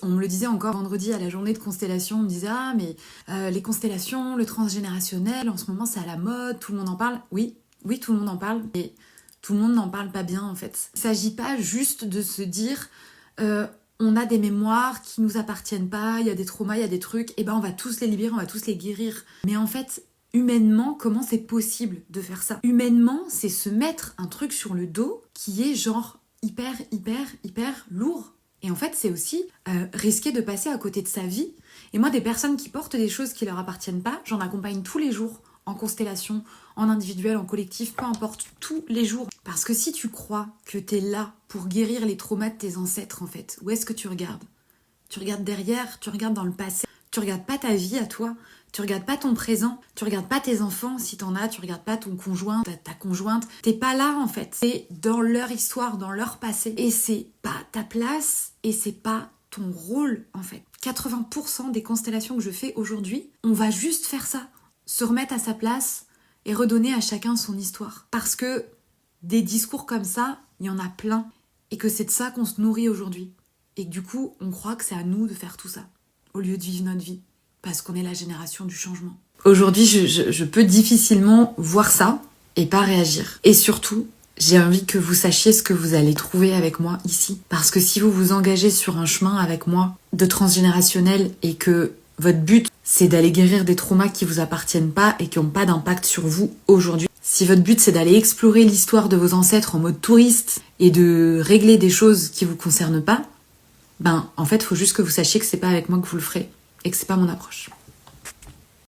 On me le disait encore vendredi à la journée de constellation, on me disait « Ah, mais les constellations, le transgénérationnel, en ce moment c'est à la mode, tout le monde en parle. » Oui, tout le monde en parle, mais tout le monde n'en parle pas bien en fait. Il ne s'agit pas juste de se dire on a des mémoires qui nous appartiennent pas, il y a des traumas, il y a des trucs, et ben on va tous les libérer, on va tous les guérir. Mais en fait, humainement, comment c'est possible de faire ça? Humainement, c'est se mettre un truc sur le dos qui est genre hyper lourd. Et en fait, c'est aussi risquer de passer à côté de sa vie. Et moi, des personnes qui portent des choses qui leur appartiennent pas, j'en accompagne tous les jours, en constellation, en individuel, en collectif, peu importe, tous les jours. Parce que si tu crois que t'es là pour guérir les traumas de tes ancêtres, en fait, où est-ce que tu regardes? Tu regardes derrière, tu regardes dans le passé. Tu regardes pas ta vie à toi, tu regardes pas ton présent, tu regardes pas tes enfants si t'en as, tu regardes pas ton conjoint, ta conjointe. T'es pas là en fait, c'est dans leur histoire, dans leur passé. Et c'est pas ta place et c'est pas ton rôle en fait. 80% des constellations que je fais aujourd'hui, on va juste faire ça. Se remettre à sa place et redonner à chacun son histoire. Parce que des discours comme ça, il y en a plein. Et que c'est de ça qu'on se nourrit aujourd'hui. Et que du coup, on croit que c'est à nous de faire tout ça. Au lieu de vivre notre vie, parce qu'on est la génération du changement. Aujourd'hui, je peux difficilement voir ça et pas réagir. Et surtout, j'ai envie que vous sachiez ce que vous allez trouver avec moi ici. Parce que si vous vous engagez sur un chemin avec moi de transgénérationnel et que votre but, c'est d'aller guérir des traumas qui vous appartiennent pas et qui n'ont pas d'impact sur vous aujourd'hui, si votre but, c'est d'aller explorer l'histoire de vos ancêtres en mode touriste et de régler des choses qui vous concernent pas, ben, en fait, il faut juste que vous sachiez que c'est pas avec moi que vous le ferez et que c'est pas mon approche.